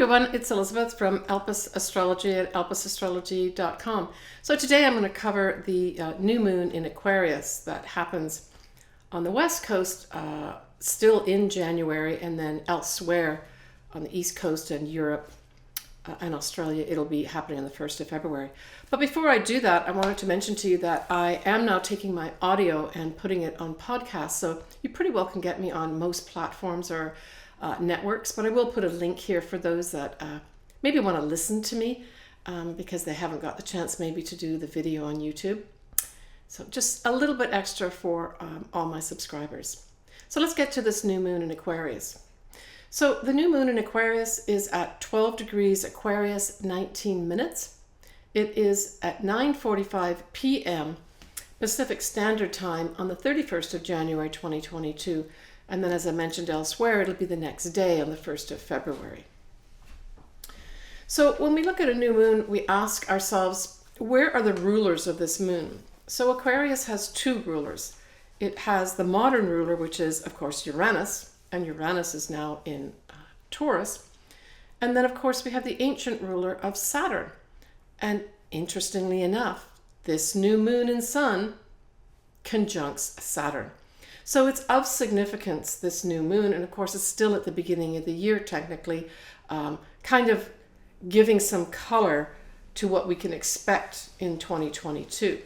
everyone, it's Elizabeth from Elpis Astrology at elpisastrology.com. So today I'm going to cover the new moon in Aquarius that happens on the West Coast still in January, and then elsewhere on the East Coast and Europe and Australia it'll be happening on the 1st of February. But before I do that, I wanted to mention to you that I am now taking my audio and putting it on podcasts, so you pretty well can get me on most platforms or networks, but I will put a link here for those that maybe want to listen to me because they haven't got the chance maybe to do the video on YouTube. So just a little bit extra for all my subscribers. So let's get to this new moon in Aquarius. So the new moon in Aquarius is at 12 degrees Aquarius, 19 minutes. It is at 9:45 p.m. Pacific Standard Time on the 31st of January 2022. And then, as I mentioned elsewhere, it'll be the next day on the 1st of February. So when we look at a new moon, we ask ourselves, where are the rulers of this moon? So Aquarius has two rulers. It has the modern ruler, which is, of course, Uranus, and Uranus is now in Taurus. And then, of course, we have the ancient ruler of Saturn. And interestingly enough, this new moon and sun conjuncts Saturn. So it's of significance, this new moon, and of course it's still at the beginning of the year technically, kind of giving some color to what we can expect in 2022.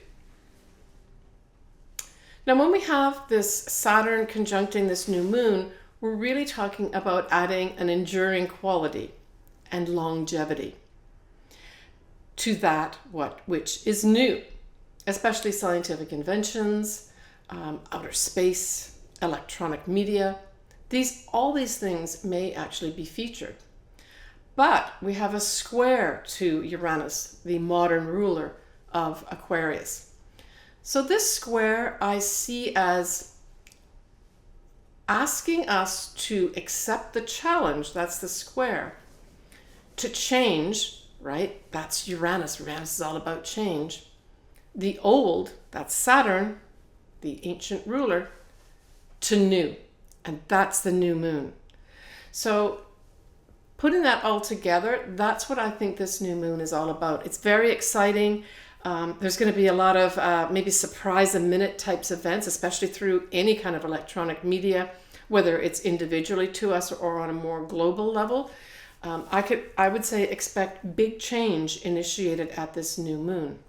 Now when we have this Saturn conjuncting this new moon, we're really talking about adding an enduring quality and longevity to that which is new, especially scientific inventions, outer space, electronic media. All these things may actually be featured. But we have a square to Uranus, the modern ruler of Aquarius. So this square I see as asking us to accept the challenge, that's the square, to change, right? That's Uranus. Uranus is all about change. The old, that's Saturn, the ancient ruler, to new, and that's the new moon. So putting that all together, that's what I think this new moon is all about. It's very exciting. There's going to be a lot of maybe surprise a minute types events, especially through any kind of electronic media, whether it's individually to us or on a more global level. I would say expect big change initiated at this new moon.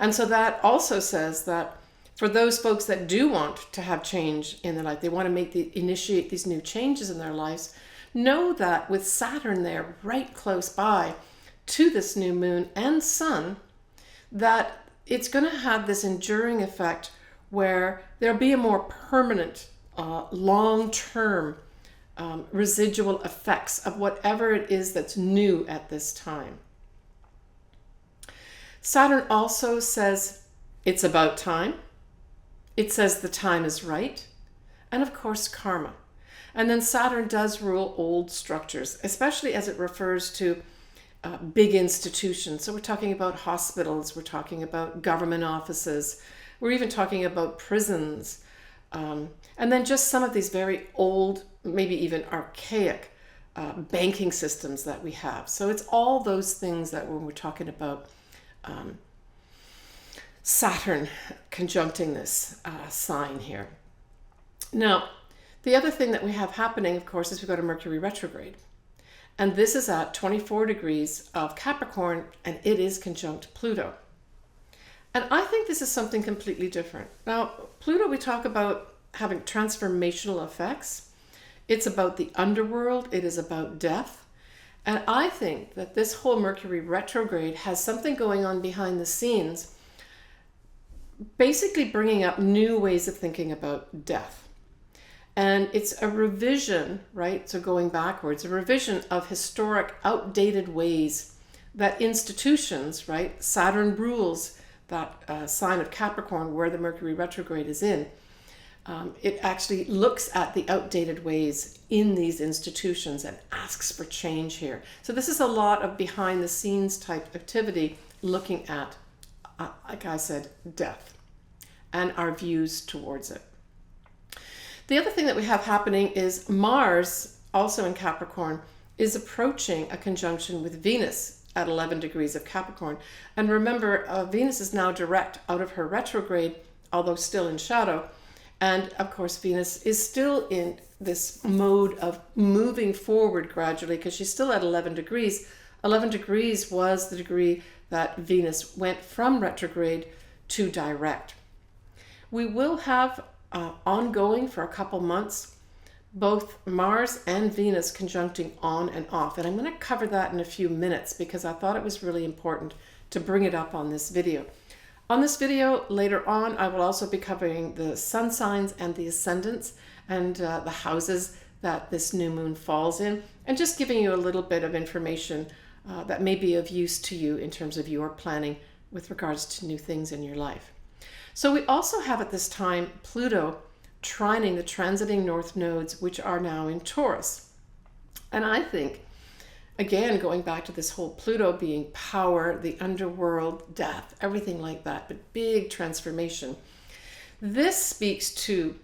And so that also says that for those folks that do want to have change in their life, they want to initiate these new changes in their lives, know that with Saturn there right close by to this new moon and sun, that it's going to have this enduring effect where there'll be a more permanent, long-term residual effects of whatever it is that's new at this time. Saturn also says it's about time. It says the time is right, and of course karma. And then Saturn does rule old structures, especially as it refers to big institutions. So we're talking about hospitals, we're talking about government offices, we're even talking about prisons, and then just some of these very old, maybe even archaic banking systems that we have. So it's all those things that when we're talking about Saturn conjuncting this sign here. Now, the other thing that we have happening, of course, is we've got a Mercury Retrograde. And this is at 24 degrees of Capricorn, and it is conjunct Pluto. And I think this is something completely different. Now, Pluto, we talk about having transformational effects. It's about the underworld. It is about death. And I think that this whole Mercury Retrograde has something going on behind the scenes, basically bringing up new ways of thinking about death. And it's a revision, right? So going backwards, a revision of historic, outdated ways that institutions, right? Saturn rules that sign of Capricorn where the Mercury Retrograde is in. It actually looks at the outdated ways in these institutions and asks for change here. So this is a lot of behind the scenes type activity looking at, like I said, death and our views towards it. The other thing that we have happening is Mars, also in Capricorn, is approaching a conjunction with Venus at 11 degrees of Capricorn. And remember, Venus is now direct out of her retrograde, although still in shadow. And of course, Venus is still in this mode of moving forward gradually because she's still at 11 degrees. 11 degrees was the degree that Venus went from retrograde to direct. We will have ongoing for a couple months, both Mars and Venus conjuncting on and off. And I'm going to cover that in a few minutes because I thought it was really important to bring it up on this video. On this video later on, I will also be covering the sun signs and the ascendants and the houses that this new moon falls in, and just giving you a little bit of information that may be of use to you in terms of your planning with regards to new things in your life. So we also have at this time Pluto trining the transiting north nodes, which are now in Taurus. And I think, again, going back to this whole Pluto being power, the underworld, death, everything like that, but big transformation. This speaks to,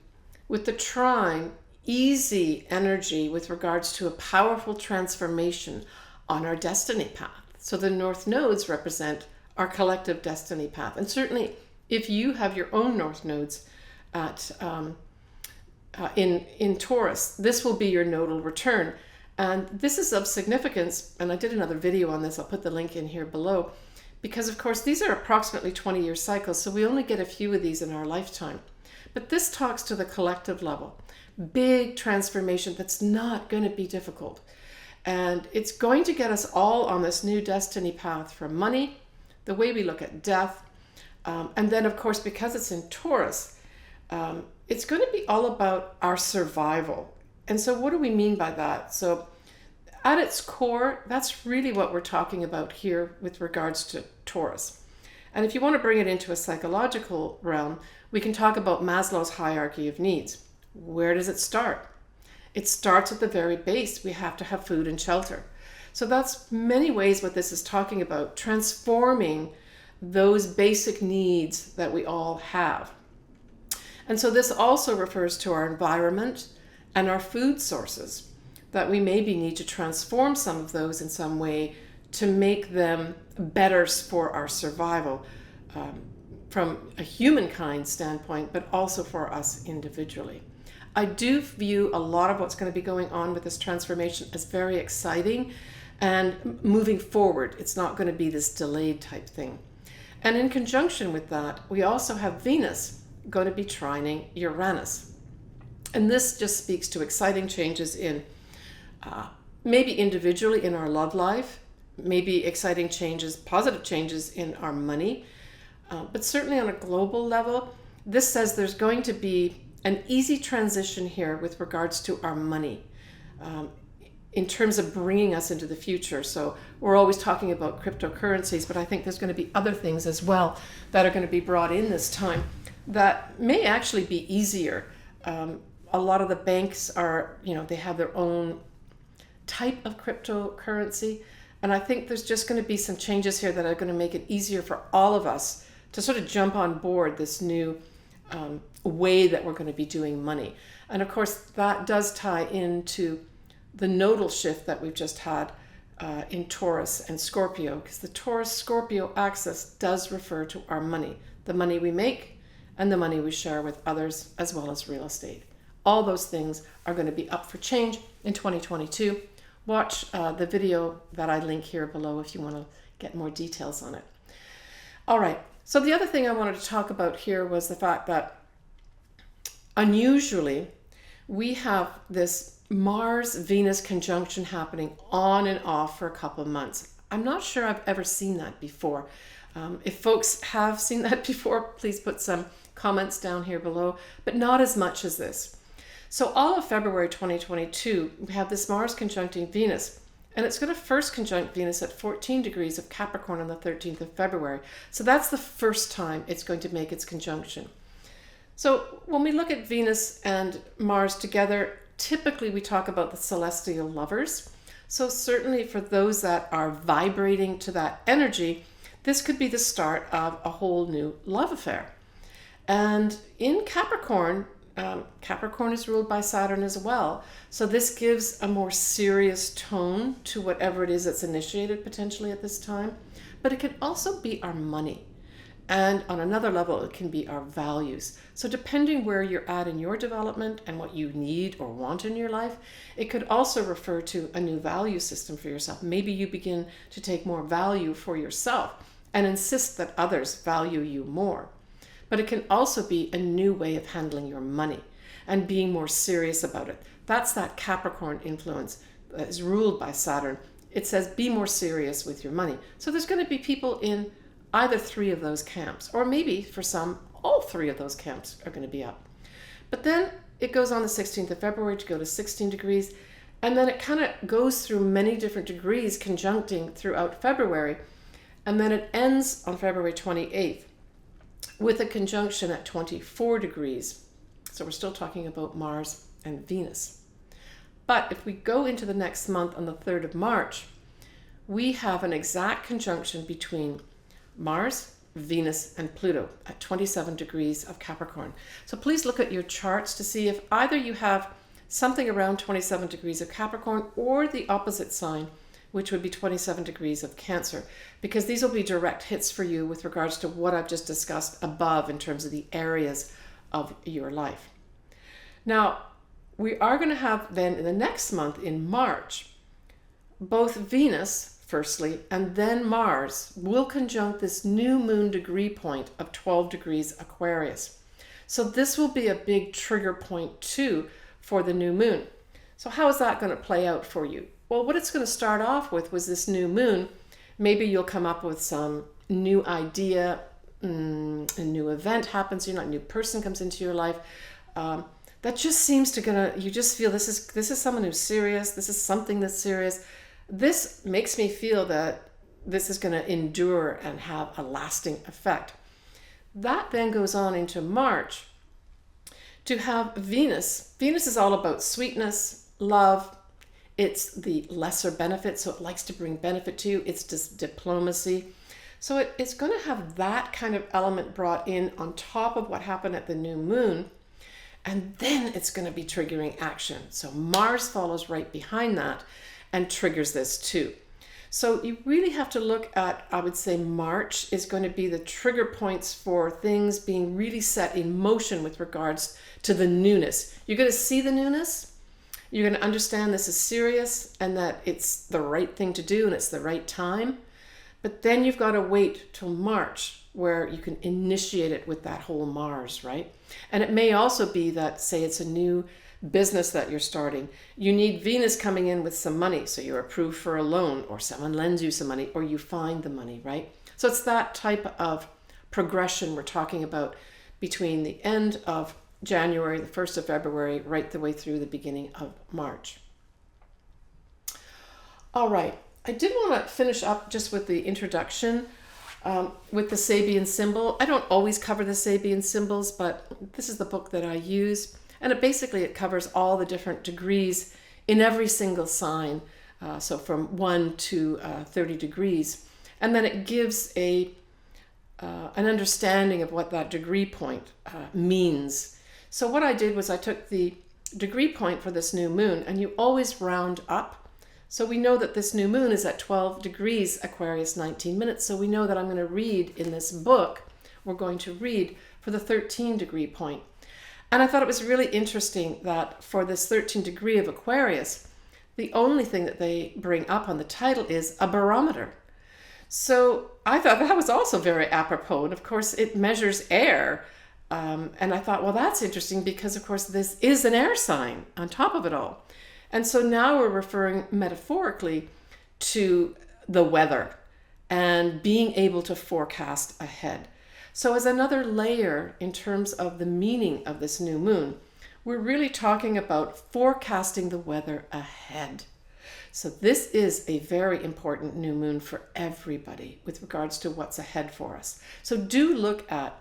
with the trine, easy energy with regards to a powerful transformation on our destiny path. So the north nodes represent our collective destiny path. And certainly if you have your own north nodes at in Taurus, this will be your nodal return. And this is of significance, and I did another video on this, I'll put the link in here below, because of course these are approximately 20-year cycles, so we only get a few of these in our lifetime. But this talks to the collective level. Big transformation that's not going to be difficult. And it's going to get us all on this new destiny path for money, the way we look at death, and then of course because it's in Taurus, it's going to be all about our survival. And so what do we mean by that? So at its core, that's really what we're talking about here with regards to Taurus. And if you want to bring it into a psychological realm, we can talk about Maslow's hierarchy of needs. Where does it start? It starts at the very base. We have to have food and shelter. So that's many ways what this is talking about, transforming those basic needs that we all have. And so this also refers to our environment and our food sources, that we maybe need to transform some of those in some way to make them better for our survival from a humankind standpoint, but also for us individually. I do view a lot of what's going to be going on with this transformation as very exciting and moving forward. It's not going to be this delayed type thing. And in conjunction with that, we also have Venus going to be trining Uranus. And this just speaks to exciting changes in maybe individually in our love life, maybe exciting changes, positive changes in our money, but certainly on a global level, this says there's going to be an easy transition here with regards to our money in terms of bringing us into the future. So we're always talking about cryptocurrencies, but I think there's going to be other things as well that are going to be brought in this time that may actually be easier. A lot of the banks are, they have their own type of cryptocurrency. And I think there's just going to be some changes here that are going to make it easier for all of us to sort of jump on board this new way that we're going to be doing money. And of course, that does tie into the nodal shift that we've just had in Taurus and Scorpio, because the Taurus-Scorpio axis does refer to our money, the money we make and the money we share with others, as well as real estate. All those things are going to be up for change in 2022. Watch the video that I link here below if you want to get more details on it. All right, so the other thing I wanted to talk about here was the fact that unusually we have this Mars-Venus conjunction happening on and off for a couple of months. I'm not sure I've ever seen that before. If folks have seen that before, please put some comments down here below, but not as much as this. So all of February 2022, we have this Mars conjuncting Venus, and it's going to first conjunct Venus at 14 degrees of Capricorn on the 13th of February. So that's the first time it's going to make its conjunction. So when we look at Venus and Mars together, typically we talk about the celestial lovers. So certainly for those that are vibrating to that energy, this could be the start of a whole new love affair. And in Capricorn, Capricorn is ruled by Saturn as well. So this gives a more serious tone to whatever it is that's initiated potentially at this time. But it can also be our money. And on another level, it can be our values. So depending where you're at in your development and what you need or want in your life, it could also refer to a new value system for yourself. Maybe you begin to take more value for yourself and insist that others value you more. But it can also be a new way of handling your money and being more serious about it. That's that Capricorn influence that is ruled by Saturn. It says be more serious with your money. So there's going to be people in either three of those camps, or maybe for some, all three of those camps are going to be up. But then it goes on the 16th of February to go to 16 degrees, and then it kind of goes through many different degrees, conjuncting throughout February, and then it ends on February 28th with a conjunction at 24 degrees. So we're still talking about Mars and Venus. But if we go into the next month on the 3rd of March, we have an exact conjunction between Mars, Venus, and Pluto at 27 degrees of Capricorn. So please look at your charts to see if either you have something around 27 degrees of Capricorn or the opposite sign, which would be 27 degrees of Cancer, because these will be direct hits for you with regards to what I've just discussed above in terms of the areas of your life. Now, we are going to have then in the next month in March, both Venus firstly, and then Mars will conjunct this new moon degree point of 12 degrees Aquarius. So this will be a big trigger point too for the new moon. So how is that going to play out for you? Well, what it's going to start off with was this new moon. Maybe you'll come up with some new idea, a new event happens, a new person comes into your life. That just seems to you just feel this is someone who's serious. This is something that's serious. This makes me feel that this is going to endure and have a lasting effect. That then goes on into March to have Venus. Venus is all about sweetness, love. It's the lesser benefit, so it likes to bring benefit to you. It's just diplomacy. So it's going to have that kind of element brought in on top of what happened at the new moon. And then it's going to be triggering action. So Mars follows right behind that and triggers this too. So you really have to look at, I would say March is going to be the trigger points for things being really set in motion with regards to the newness. You're going to see the newness. You're going to understand this is serious and that it's the right thing to do and it's the right time. But then you've got to wait till March where you can initiate it with that whole Mars, right? And it may also be that, say it's a new business that you're starting, you need Venus coming in with some money, so you're approved for a loan, or someone lends you some money, or you find the money, right? So it's that type of progression we're talking about between the end of January, the 1st of February, right the way through the beginning of March. All right, I did want to finish up just with the introduction with the Sabian symbol. I don't always cover the Sabian symbols, but this is the book that I use. And it covers all the different degrees in every single sign, so from 1 to 30 degrees. And then it gives an understanding of what that degree point means. So what I did was I took the degree point for this new moon, and you always round up. So we know that this new moon is at 12 degrees Aquarius, 19 minutes. So we know that I'm going to read in this book, we're going to read for the 13 degree point. And I thought it was really interesting that for this 13 degree of Aquarius, the only thing that they bring up on the title is a barometer. So I thought that was also very apropos. And of course, it measures air. And I thought, well, that's interesting because, of course, this is an air sign on top of it all. And so now we're referring metaphorically to the weather and being able to forecast ahead. So as another layer in terms of the meaning of this new moon, we're really talking about forecasting the weather ahead. So this is a very important new moon for everybody with regards to what's ahead for us. So do look at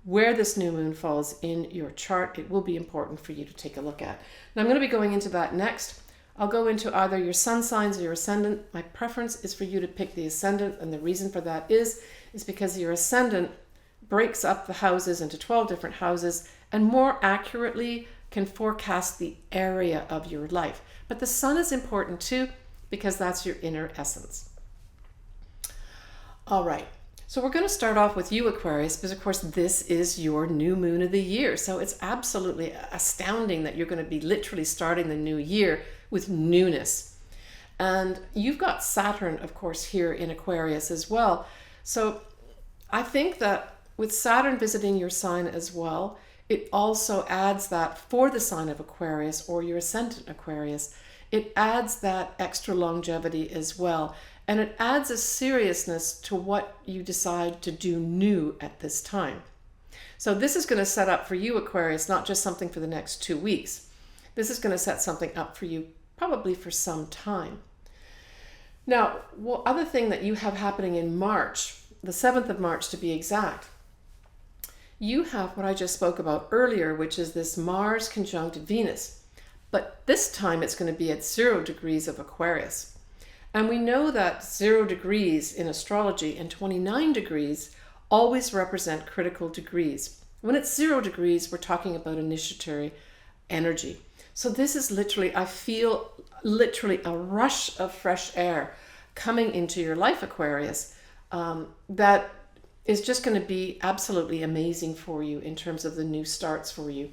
where this new moon falls in your chart. It will be important for you to take a look at. Now I'm going to be going into that next. I'll go into either your sun signs or your ascendant. My preference is for you to pick the ascendant, and the reason for that is because your ascendant breaks up the houses into 12 different houses, and more accurately can forecast the area of your life. But the sun is important too, because that's your inner essence. All right, so we're going to start off with you, Aquarius, because of course this is your new moon of the year. So it's absolutely astounding that you're going to be literally starting the new year with newness. And you've got Saturn, of course, here in Aquarius as well. So I think that with Saturn visiting your sign as well, it also adds that for the sign of Aquarius or your ascendant Aquarius, it adds that extra longevity as well. And it adds a seriousness to what you decide to do new at this time. So this is going to set up for you, Aquarius, not just something for the next 2 weeks. This is going to set something up for you probably for some time. Now, one other thing that you have happening in March, the 7th of March to be exact, you have what I just spoke about earlier, which is this Mars conjunct Venus. But this time it's going to be at 0 degrees of Aquarius. And we know that 0 degrees in astrology and 29 degrees always represent critical degrees. When it's 0 degrees, we're talking about initiatory energy. So this is literally, I feel literally a rush of fresh air coming into your life, Aquarius, that is just going to be absolutely amazing for you in terms of the new starts for you.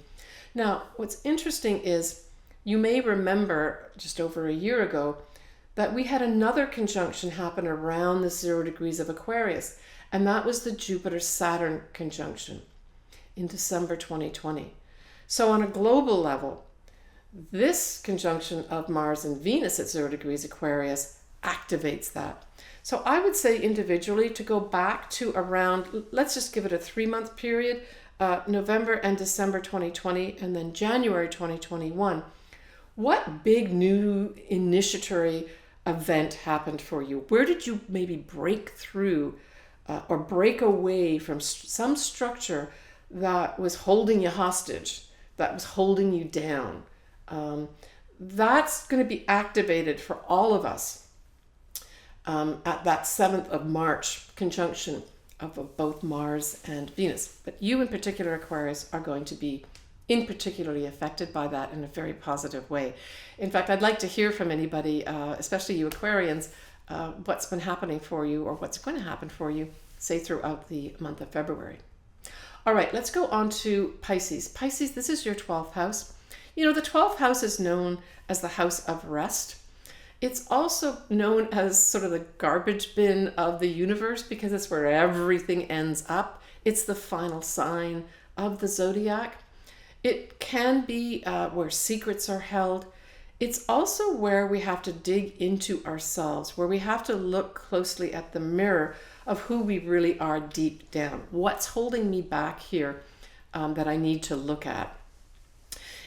Now, what's interesting is you may remember just over a year ago that we had another conjunction happen around the 0 degrees of Aquarius, and that was the Jupiter-Saturn conjunction in December 2020. So on a global level, this conjunction of Mars and Venus at 0 degrees Aquarius activates that. So I would say individually to go back to around, let's just give it a 3-month period, November and December 2020, and then January 2021. What big new initiatory event happened for you? Where did you maybe break through or break away from some structure that was holding you hostage, that was holding you down? That's going to be activated for all of us at that 7th of March conjunction of both Mars and Venus. But you in particular, Aquarius, are going to be in particularly affected by that in a very positive way. In fact, I'd like to hear from anybody, especially you Aquarians, what's been happening for you or what's going to happen for you, say throughout the month of February. All right, let's go on to Pisces. Pisces, this is your 12th house. You know, the 12th house is known as the house of rest. It's also known as sort of the garbage bin of the universe because it's where everything ends up. It's the final sign of the zodiac. It can be where secrets are held. It's also where we have to dig into ourselves, where we have to look closely at the mirror of who we really are deep down. What's holding me back here that I need to look at?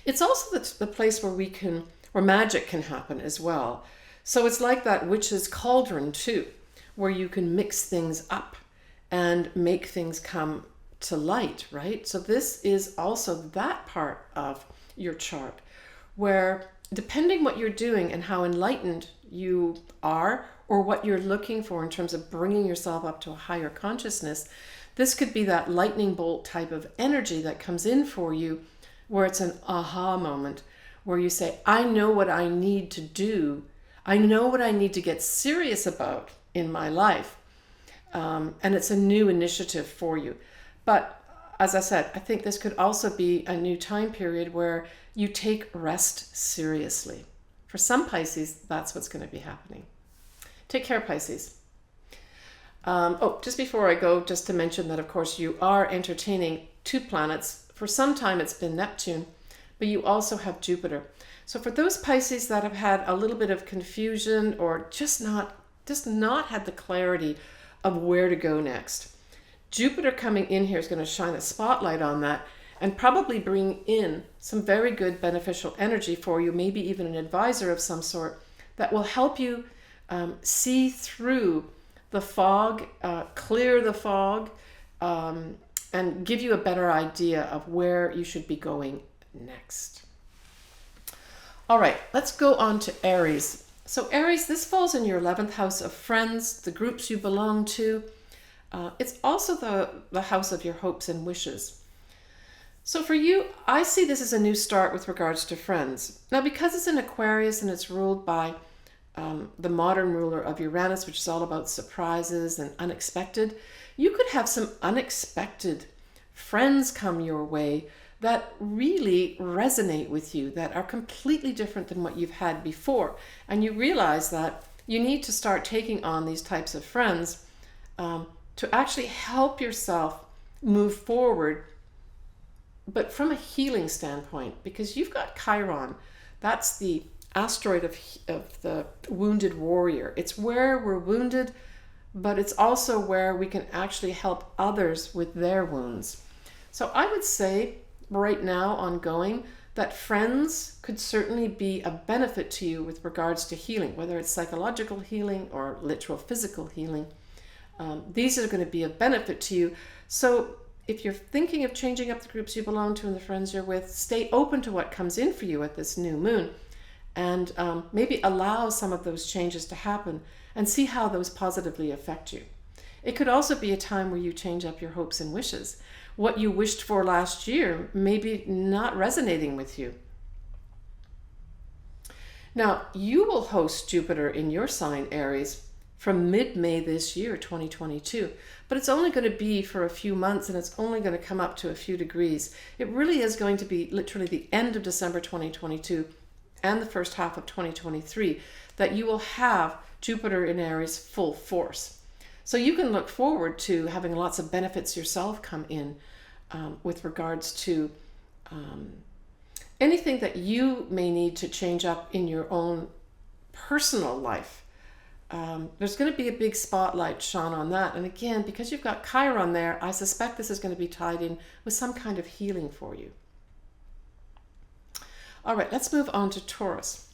It's also the place where magic can happen as well. So it's like that witch's cauldron too, where you can mix things up and make things come to light, right? So this is also that part of your chart where depending what you're doing and how enlightened you are or what you're looking for in terms of bringing yourself up to a higher consciousness, this could be that lightning bolt type of energy that comes in for you where it's an aha moment where you say, I know what I need to do. I know what I need to get serious about in my life. And it's a new initiative for you. But as I said, I think this could also be a new time period where you take rest seriously. For some Pisces, that's what's going to be happening. Take care, Pisces. Just before I go, just to mention that, of course, you are entertaining 2 planets. For some time, it's been Neptune, but you also have Jupiter. So for those Pisces that have had a little bit of confusion or just not had the clarity of where to go next, Jupiter coming in here is going to shine a spotlight on that and probably bring in some very good beneficial energy for you, maybe even an advisor of some sort that will help you see through the fog, clear the fog, and give you a better idea of where you should be going next. All right, let's go on to Aries. So Aries, this falls in your 11th house of friends, the groups you belong to. It's also the house of your hopes and wishes. So for you, I see this as a new start with regards to friends. Now, because it's in Aquarius and it's ruled by the modern ruler of Uranus, which is all about surprises and unexpected, you could have some unexpected friends come your way that really resonate with you, that are completely different than what you've had before. And you realize that you need to start taking on these types of friends to actually help yourself move forward, but from a healing standpoint, because you've got Chiron. That's the asteroid of the wounded warrior. It's where we're wounded, but it's also where we can actually help others with their wounds. So I would say right now, ongoing, that friends could certainly be a benefit to you with regards to healing, whether it's psychological healing or literal physical healing. These are going to be a benefit to you. So if you're thinking of changing up the groups you belong to and the friends you're with, stay open to what comes in for you at this new moon, and maybe allow some of those changes to happen and see how those positively affect you. It could also be a time where you change up your hopes and wishes. What you wished for last year may be not resonating with you. Now, you will host Jupiter in your sign, Aries, from mid-May this year, 2022. But it's only going to be for a few months, and it's only going to come up to a few degrees. It really is going to be literally the end of December 2022 and the first half of 2023 that you will have Jupiter in Aries full force. So you can look forward to having lots of benefits yourself come in with regards to anything that you may need to change up in your own personal life. There's going to be a big spotlight shone on that. And again, because you've got Chiron there, I suspect this is going to be tied in with some kind of healing for you. All right, let's move on to Taurus.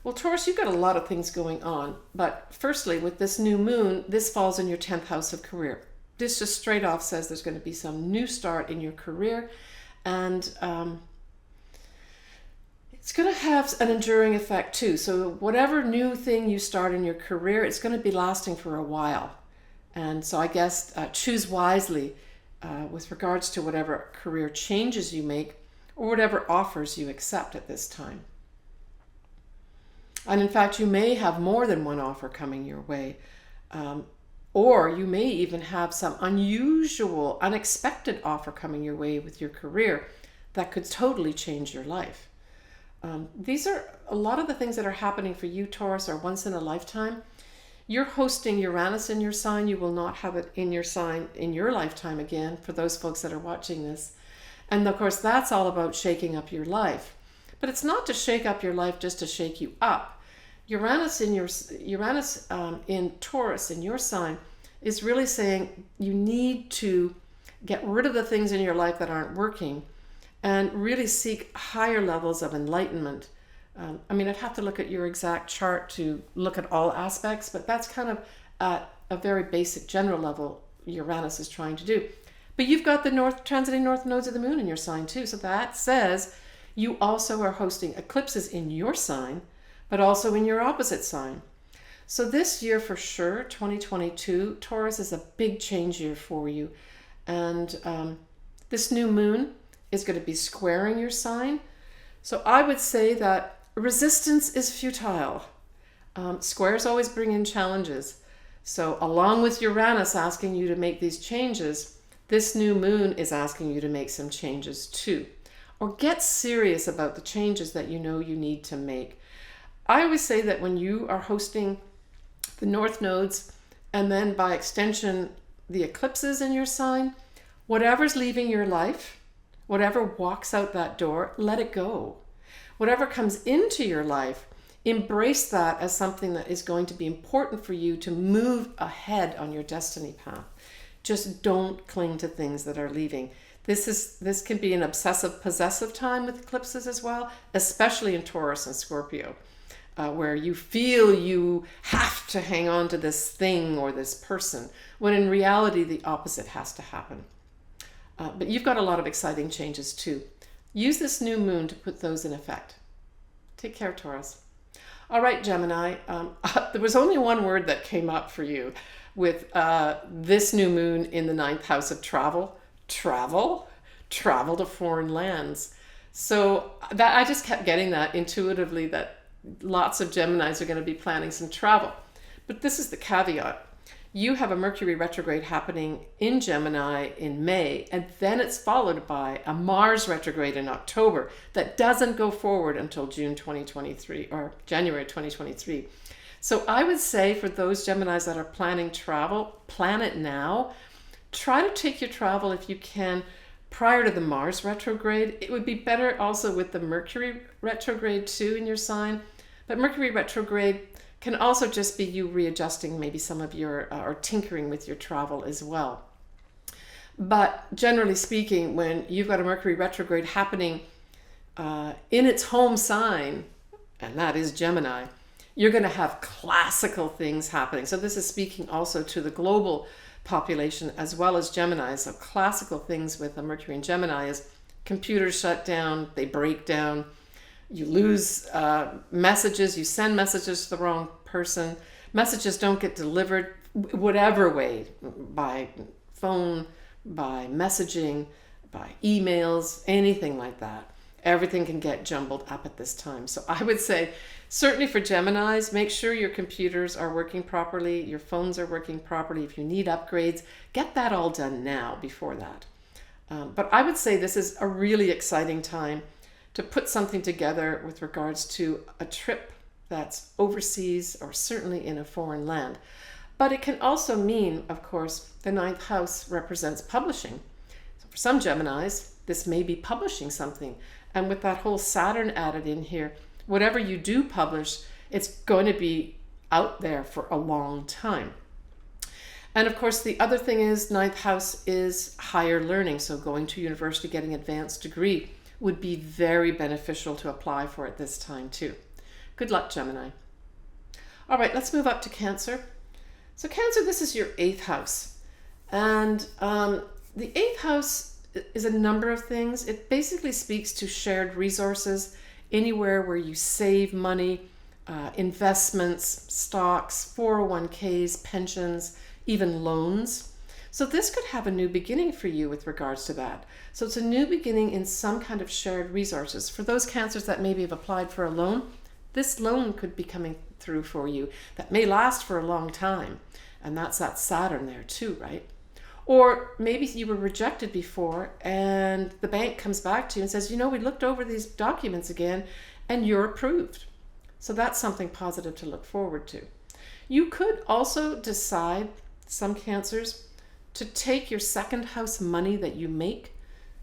Well, Taurus, you've got a lot of things going on. But firstly, with this new moon, this falls in your 10th house of career. This just straight off says there's going to be some new start in your career. And it's going to have an enduring effect too. So whatever new thing you start in your career, it's going to be lasting for a while. And so I guess choose wisely with regards to whatever career changes you make or whatever offers you accept at this time. And in fact, you may have more than one offer coming your way. Or you may even have some unusual, unexpected offer coming your way with your career that could totally change your life. These are a lot of the things that are happening for you, Taurus, are once in a lifetime. You're hosting Uranus in your sign. You will not have it in your sign in your lifetime again, for those folks that are watching this. And of course, that's all about shaking up your life. But it's not to shake up your life just to shake you up. Uranus in Taurus in your sign is really saying you need to get rid of the things in your life that aren't working and really seek higher levels of enlightenment. I mean, I'd have to look at your exact chart to look at all aspects, but that's kind of at a very basic general level Uranus is trying to do. But you've got the transiting north nodes of the moon in your sign too. So that says you also are hosting eclipses in your sign, but also in your opposite sign. So this year for sure, 2022, Taurus is a big change year for you. And this new moon is going to be squaring your sign. So I would say that resistance is futile. Squares always bring in challenges. So along with Uranus asking you to make these changes, this new moon is asking you to make some changes too. Or get serious about the changes that you know you need to make. I always say that when you are hosting the north nodes and then by extension the eclipses in your sign, whatever's leaving your life, whatever walks out that door, let it go. Whatever comes into your life, embrace that as something that is going to be important for you to move ahead on your destiny path. Just don't cling to things that are leaving. This can be an obsessive possessive time with eclipses as well, especially in Taurus and Scorpio, where you feel you have to hang on to this thing or this person, when in reality the opposite has to happen. But you've got a lot of exciting changes too. Use this new moon to put those in effect. Take care, Taurus. All right, Gemini, there was only one word that came up for you with this new moon in the 9th house of travel. Travel? travel to foreign lands. So that I just kept getting that intuitively, that lots of Geminis are going to be planning some travel. But this is the caveat. You have a Mercury retrograde happening in Gemini in May, and then it's followed by a Mars retrograde in October that doesn't go forward until June 2023 or January 2023. So I would say for those Geminis that are planning travel, plan it now. Try to take your travel if you can prior to the Mars retrograde. It would be better also with the Mercury retrograde too in your sign. But Mercury retrograde can also just be you readjusting maybe some of your, or tinkering with your travel as well. But generally speaking, when you've got a Mercury retrograde happening in its home sign, and that is Gemini, you're going to have classical things happening. So this is speaking also to the global population as well as Gemini. So classical things with a Mercury and Gemini is computers shut down, they break down, you lose messages, you send messages to the wrong person, messages don't get delivered, whatever way, by phone, by messaging, by emails, anything like that. Everything can get jumbled up at this time. So I would say, certainly for Geminis, make sure your computers are working properly, your phones are working properly. If you need upgrades, get that all done now before that. But I would say this is a really exciting time to put something together with regards to a trip that's overseas or certainly in a foreign land. But it can also mean, of course, the ninth house represents publishing. So for some Geminis, this may be publishing something. And with that whole Saturn added in here, whatever you do publish, it's going to be out there for a long time. And of course, the other thing is ninth house is higher learning. So going to university, getting advanced degree would be very beneficial to apply for at this time too. Good luck, Gemini. All right, let's move up to Cancer. So Cancer, this is your 8th house. And the 8th house is a number of things. It basically speaks to shared resources, anywhere where you save money, investments, stocks, 401ks, pensions, even loans. So this could have a new beginning for you with regards to that. So it's a new beginning in some kind of shared resources. For those Cancers that maybe have applied for a loan, this loan could be coming through for you that may last for a long time. And that's that Saturn there too, right? Or maybe you were rejected before and the bank comes back to you and says, you know, we looked over these documents again and you're approved. So that's something positive to look forward to. You could also decide, some Cancers, to take your 2nd house money that you make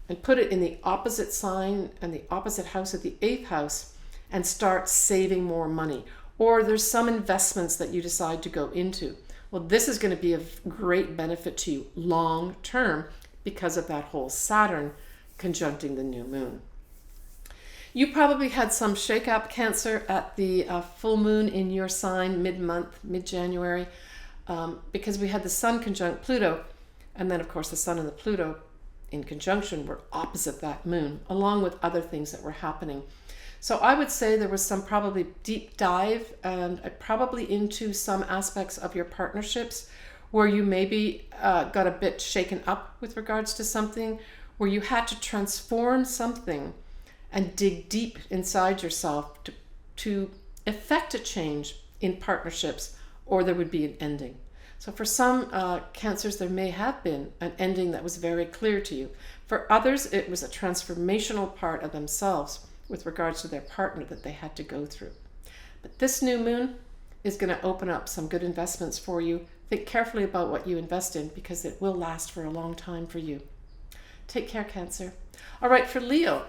and put it in the opposite sign and the opposite house of the 8th house and start saving more money. Or there's some investments that you decide to go into. Well, this is going to be of great benefit to you long term because of that whole Saturn conjuncting the new moon. You probably had some shake-up, Cancer, at the full moon in your sign mid-month, mid-January, because we had the Sun conjunct Pluto. And then, of course, the Sun and the Pluto in conjunction were opposite that moon, along with other things that were happening. So I would say there was some probably deep dive and probably into some aspects of your partnerships where you maybe got a bit shaken up with regards to something, where you had to transform something and dig deep inside yourself to effect a change in partnerships, or there would be an ending. So for some Cancers, there may have been an ending that was very clear to you. For others, it was a transformational part of themselves with regards to their partner that they had to go through. But this new moon is going to open up some good investments for you. Think carefully about what you invest in because it will last for a long time for you. Take care, Cancer. All right, for Leo.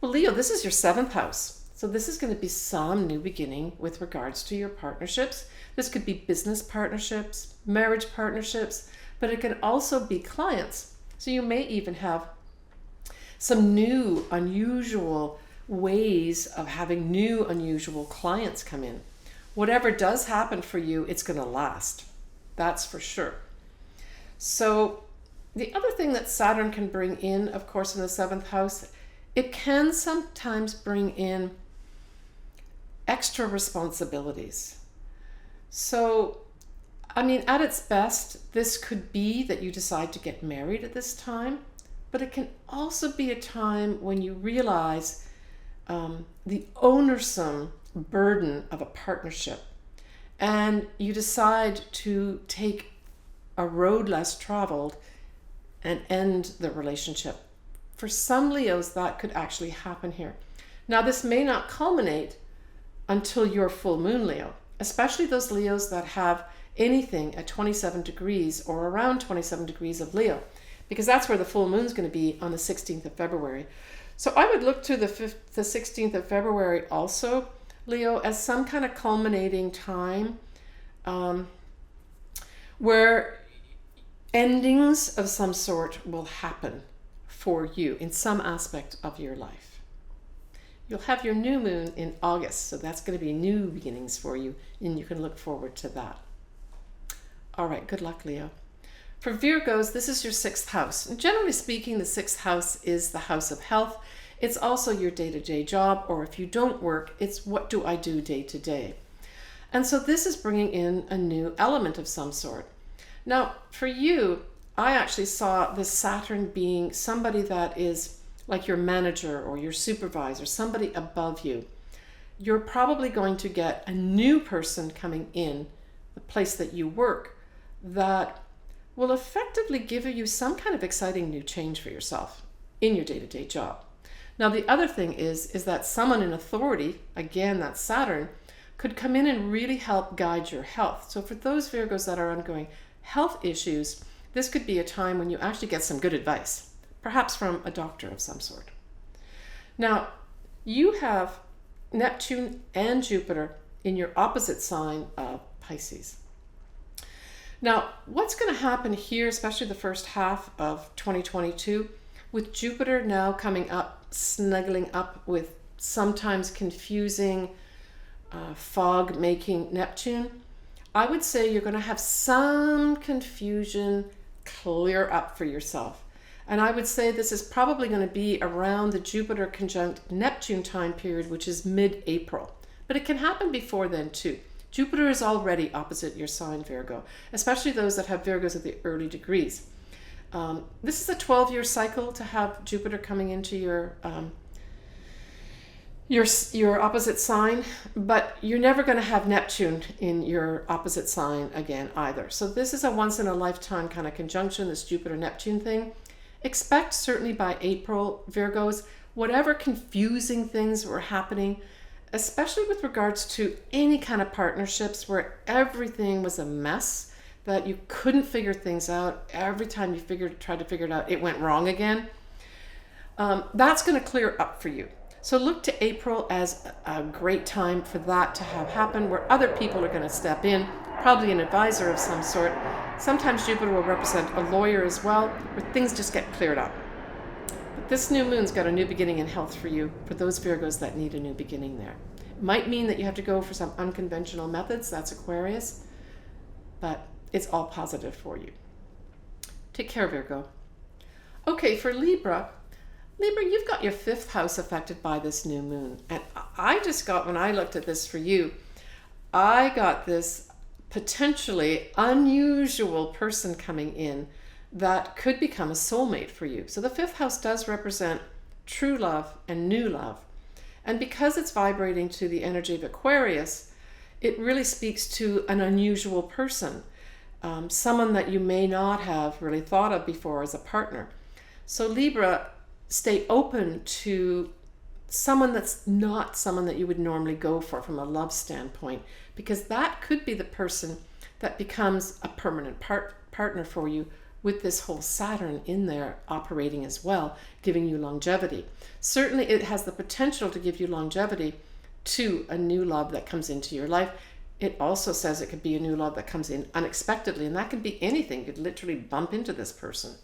Well, Leo, this is your 7th house. So this is going to be some new beginning with regards to your partnerships. This could be business partnerships, marriage partnerships, but it can also be clients. So you may even have some new, unusual ways of having new, unusual clients come in. Whatever does happen for you, it's going to last. That's for sure. So the other thing that Saturn can bring in, of course, in the 7th house, it can sometimes bring in extra responsibilities. So, I mean, at its best, this could be that you decide to get married at this time, but it can also be a time when you realize the ownersome burden of a partnership, and you decide to take a road less traveled and end the relationship. For some Leos, that could actually happen here. Now, this may not culminate until your full moon, Leo, especially those Leos that have anything at 27 degrees or around 27 degrees of Leo, because that's where the full moon is going to be on the 16th of February. So I would look to the 16th of February also, Leo, as some kind of culminating time where endings of some sort will happen for you in some aspect of your life. You'll have your new moon in August, so that's going to be new beginnings for you, and you can look forward to that. All right, good luck, Leo. For Virgos, this is your 6th house. And generally speaking, the 6th house is the house of health. It's also your day-to-day job, or if you don't work, it's what do I do day to day. And so this is bringing in a new element of some sort. Now, for you, I actually saw the Saturn being somebody that is like your manager or your supervisor, somebody above you. You're probably going to get a new person coming in the place that you work that will effectively give you some kind of exciting new change for yourself in your day-to-day job. Now, the other thing is that someone in authority, again, that's Saturn, could come in and really help guide your health. So for those Virgos that are undergoing health issues, this could be a time when you actually get some good advice, perhaps from a doctor of some sort. Now, you have Neptune and Jupiter in your opposite sign of Pisces. Now, what's going to happen here, especially the first half of 2022, with Jupiter now coming up, snuggling up with sometimes confusing fog-making Neptune, I would say you're going to have some confusion clear up for yourself. And I would say this is probably going to be around the Jupiter conjunct Neptune time period, which is mid-April. But it can happen before then too. Jupiter is already opposite your sign, Virgo, especially those that have Virgos at the early degrees. This is a 12-year cycle to have Jupiter coming into your opposite sign, but you're never going to have Neptune in your opposite sign again either. So this is a once-in-a-lifetime kind of conjunction, this Jupiter-Neptune thing. Expect certainly by April, Virgos, whatever confusing things were happening, especially with regards to any kind of partnerships where everything was a mess, that you couldn't figure things out. Every time you tried to figure it out, it went wrong again. That's going to clear up for you. So look to April as a great time for that to have happen, where other people are going to step in, probably an advisor of some sort. Sometimes Jupiter will represent a lawyer as well, where things just get cleared up. But this new moon's got a new beginning in health for you, for those Virgos that need a new beginning there. It might mean that you have to go for some unconventional methods, that's Aquarius, but it's all positive for you. Take care, Virgo. Okay, for Libra, you've got your 5th house affected by this new moon. And I just got, when I looked at this for you, I got this potentially unusual person coming in that could become a soulmate for you. So the 5th house does represent true love and new love. And because it's vibrating to the energy of Aquarius, it really speaks to an unusual person, someone that you may not have really thought of before as a partner. So Libra, stay open to someone that's not someone that you would normally go for from a love standpoint, because that could be the person that becomes a permanent partner for you, with this whole Saturn in there operating as well, giving you longevity. Certainly it has the potential to give you longevity to a new love that comes into your life. It also says it could be a new love that comes in unexpectedly, and that could be anything. You could literally bump into this person,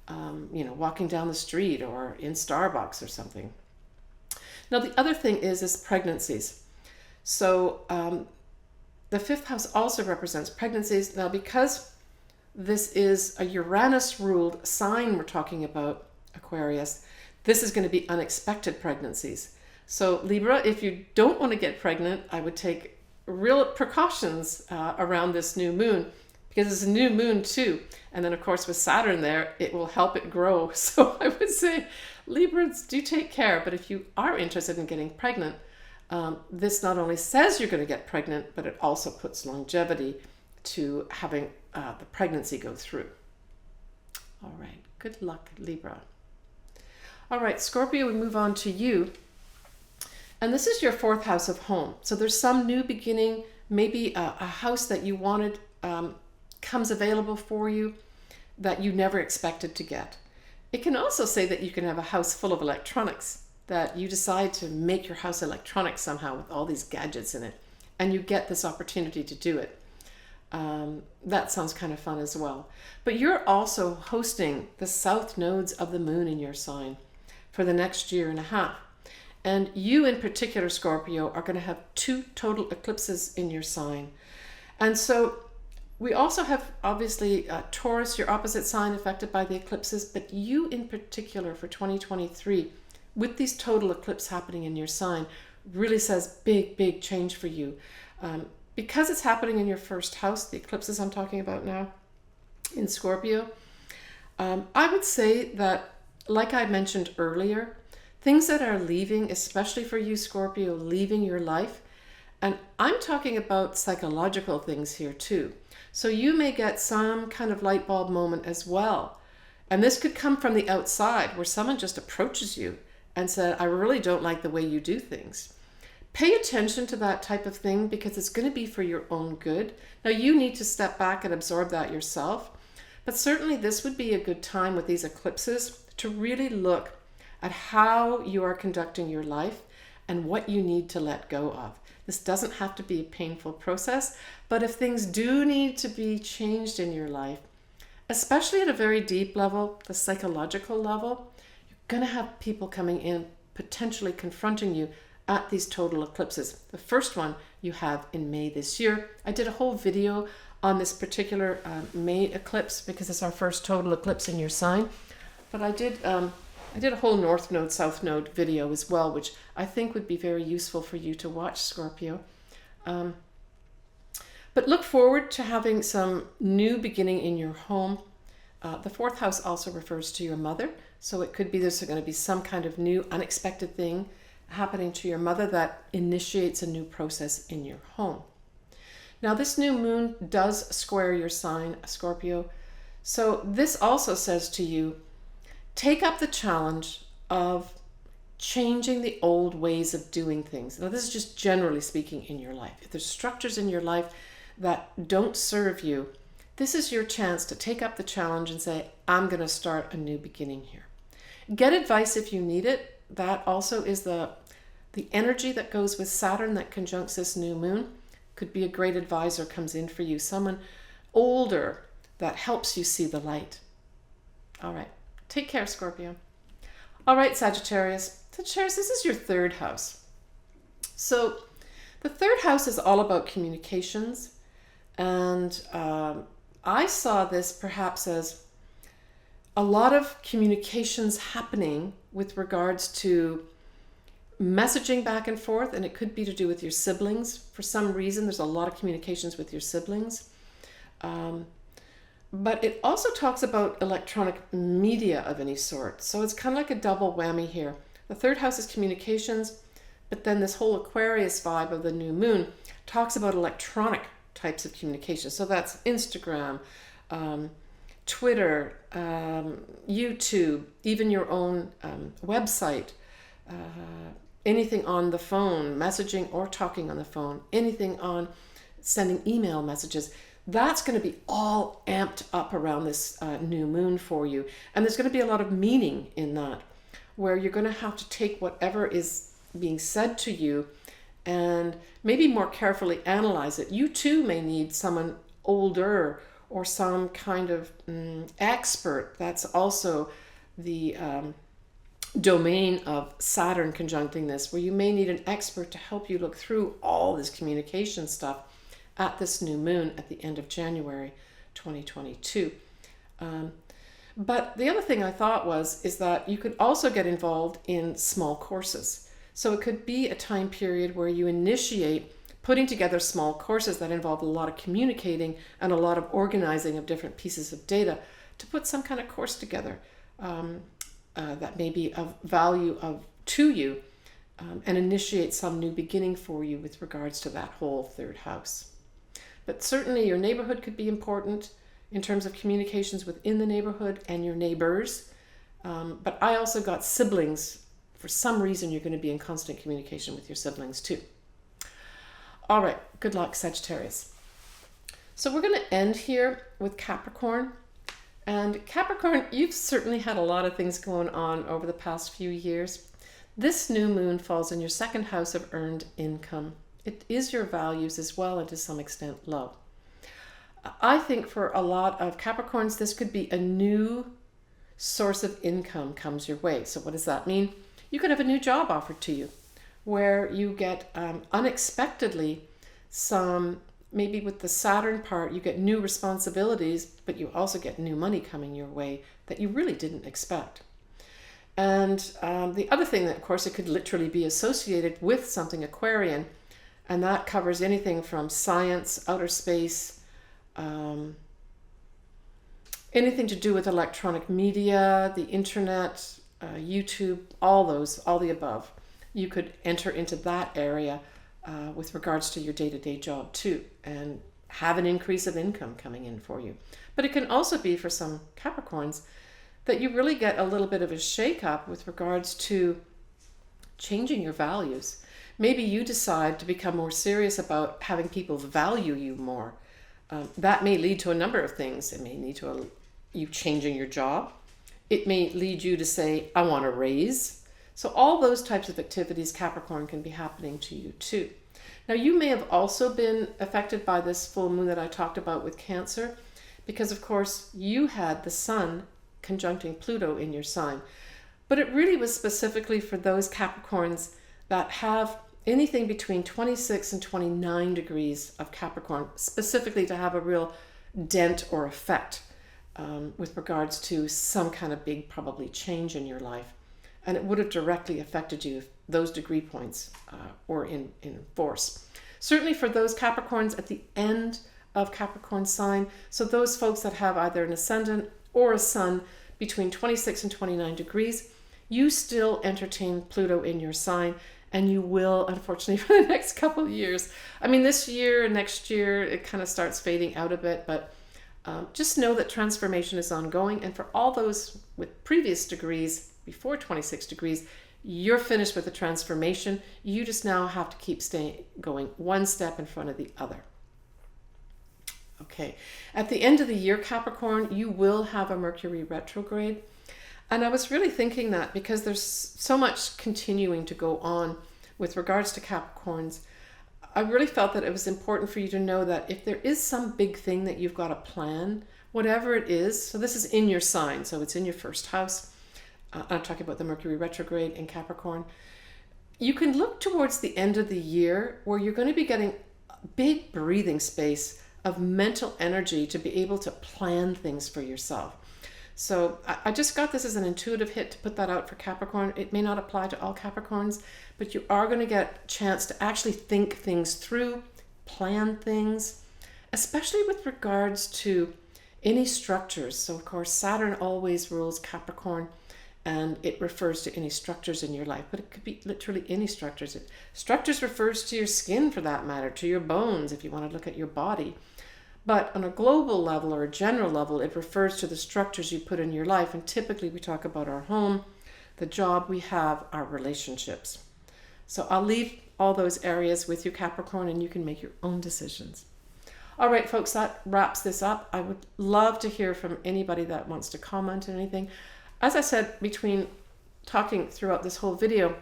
walking down the street or in Starbucks or something. Now, the other thing is pregnancies. So the 5th house also represents pregnancies. Now, because this is a Uranus-ruled sign we're talking about, Aquarius, this is going to be unexpected pregnancies. So Libra, if you don't want to get pregnant, I would take real precautions around this new moon. because it's a new moon too. And then of course with Saturn there, it will help it grow. So I would say, Librans, do take care. But if you are interested in getting pregnant, this not only says you're going to get pregnant, but it also puts longevity to having the pregnancy go through. All right, good luck, Libra. All right, Scorpio, we move on to you. And this is your 4th house of home. So there's some new beginning, maybe a house that you wanted comes available for you that you never expected to get. It can also say that you can have a house full of electronics, that you decide to make your house electronic somehow with all these gadgets in it, and you get this opportunity to do it. That sounds kind of fun as well. But you're also hosting the south nodes of the moon in your sign for the next year and a half. And you in particular, Scorpio, are going to have 2 total eclipses in your sign. And so we also have, obviously, Taurus, your opposite sign, affected by the eclipses. But you in particular for 2023, with these total eclipses happening in your sign, really says big, big change for you. Because it's happening in your 1st house, the eclipses I'm talking about now in Scorpio, I would say that, like I mentioned earlier, things that are leaving, especially for you, Scorpio, leaving your life. And I'm talking about psychological things here too. So you may get some kind of light bulb moment as well. And this could come from the outside, where someone just approaches you and said, I really don't like the way you do things. Pay attention to that type of thing, because it's going to be for your own good. Now you need to step back and absorb that yourself. But certainly this would be a good time with these eclipses to really look at how you are conducting your life and what you need to let go of. This doesn't have to be a painful process, but if things do need to be changed in your life, especially at a very deep level, the psychological level, you're going to have people coming in, potentially confronting you at these total eclipses. The first one you have in May this year. I did a whole video on this particular May eclipse because it's our first total eclipse in your sign. But I did a whole North Node, South Node video as well, which I think would be very useful for you to watch, Scorpio. But look forward to having some new beginning in your home. The 4th house also refers to your mother. So it could be there's going to be some kind of new unexpected thing happening to your mother that initiates a new process in your home. Now this new moon does square your sign, Scorpio. So this also says to you, take up the challenge of changing the old ways of doing things. Now, this is just generally speaking in your life. If there's structures in your life that don't serve you, this is your chance to take up the challenge and say, I'm going to start a new beginning here. Get advice if you need it. That also is the energy that goes with Saturn that conjuncts this new moon. Could be a great advisor comes in for you, someone older that helps you see the light. All right. Take care, Scorpio. All right, Sagittarius. Sagittarius, this is your 3rd house. So the 3rd house is all about communications. And I saw this perhaps as a lot of communications happening with regards to messaging back and forth. And it could be to do with your siblings. For some reason, there's a lot of communications with your siblings. But it also talks about electronic media of any sort. So it's kind of like a double whammy here. The 3rd house is communications, but then this whole Aquarius vibe of the new moon talks about electronic types of communication. So that's Instagram, Twitter, YouTube, even your own website, anything on the phone, messaging or talking on the phone, anything on sending email messages. That's going to be all amped up around this new moon for you. And there's going to be a lot of meaning in that, where you're going to have to take whatever is being said to you and maybe more carefully analyze it. You too may need someone older or some kind of expert. That's also the domain of Saturn conjuncting this, where you may need an expert to help you look through all this communication stuff at this new moon at the end of January 2022. But the other thing I thought is that you could also get involved in small courses. So it could be a time period where you initiate putting together small courses that involve a lot of communicating and a lot of organizing of different pieces of data to put some kind of course together that may be of value to you and initiate some new beginning for you with regards to that whole third house. But certainly your neighborhood could be important in terms of communications within the neighborhood and your neighbors. But I also got siblings. For some reason, you're going to be in constant communication with your siblings too. All right, good luck, Sagittarius. So we're going to end here with Capricorn. And Capricorn, you've certainly had a lot of things going on over the past few years. This new moon falls in your second house of earned income. It is your values as well, and to some extent love. I think for a lot of Capricorns, this could be a new source of income comes your way. So what does that mean? You could have a new job offered to you where you get unexpectedly some, maybe with the Saturn part, you get new responsibilities, but you also get new money coming your way that you really didn't expect. And the other thing that, of course, it could literally be associated with something Aquarian, and that covers anything from science, outer space, anything to do with electronic media, the internet, YouTube, all the above. You could enter into that area with regards to your day-to-day job too, and have an increase of income coming in for you. But it can also be for some Capricorns that you really get a little bit of a shake-up with regards to changing your values. Maybe you decide to become more serious about having people value you more. That may lead to a number of things. It may lead to you changing your job. It may lead you to say, I want a raise. So all those types of activities, Capricorn, can be happening to you too. Now, you may have also been affected by this full moon that I talked about with Cancer, because of course you had the Sun conjuncting Pluto in your sign. But it really was specifically for those Capricorns that have anything between 26 and 29 degrees of Capricorn, specifically to have a real dent or effect with regards to some kind of big, probably change in your life. And it would have directly affected you if those degree points were in force. Certainly for those Capricorns at the end of Capricorn sign, so those folks that have either an ascendant or a sun between 26 and 29 degrees, you still entertain Pluto in your sign, and you will, unfortunately, for the next couple of years. I mean, this year and next year, it kind of starts fading out a bit, but just know that transformation is ongoing. And for all those with previous degrees, before 26 degrees, you're finished with the transformation. You just now have to keep going one step in front of the other. Okay, at the end of the year, Capricorn, you will have a Mercury retrograde. And I was really thinking that because there's so much continuing to go on with regards to Capricorns, I really felt that it was important for you to know that if there is some big thing that you've got to plan, whatever it is, so this is in your sign, so it's in your first house. I'm talking about the Mercury retrograde in Capricorn. You can look towards the end of the year where you're going to be getting big breathing space of mental energy to be able to plan things for yourself. So I just got this as an intuitive hit to put that out for Capricorn. It may not apply to all Capricorns, but you are going to get a chance to actually think things through, plan things, especially with regards to any structures. So of course, Saturn always rules Capricorn, and it refers to any structures in your life, but it could be literally any structures. Structures refers to your skin, for that matter, to your bones, if you want to look at your body. But on a global level or a general level, it refers to the structures you put in your life. And typically we talk about our home, the job we have, our relationships. So I'll leave all those areas with you, Capricorn, and you can make your own decisions. All right, folks, that wraps this up. I would love to hear from anybody that wants to comment on anything. As I said, between talking throughout this whole video,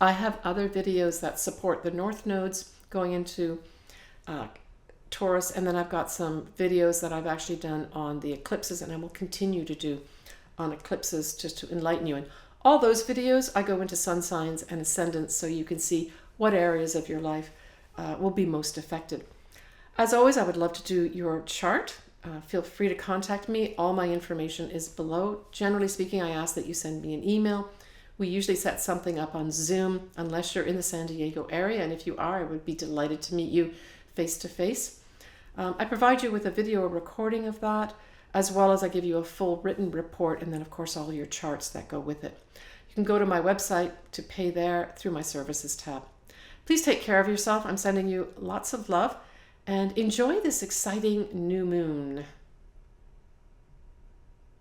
I have other videos that support the north nodes going into Taurus, and then I've got some videos that I've actually done on the eclipses, and I will continue to do on eclipses just to enlighten you. And all those videos, I go into sun signs and ascendants so you can see what areas of your life will be most affected. As always, I would love to do your chart. Feel free to contact me. All my information is below. Generally speaking, I ask that you send me an email We usually set something up on Zoom, unless you're in the San Diego area. And if you are, I would be delighted to meet you face to face. I provide you with a video recording of that, as well as I give you a full written report, and then of course all your charts that go with it. You can go to my website to pay there through my services tab. Please take care of yourself. I'm sending you lots of love and enjoy this exciting new moon.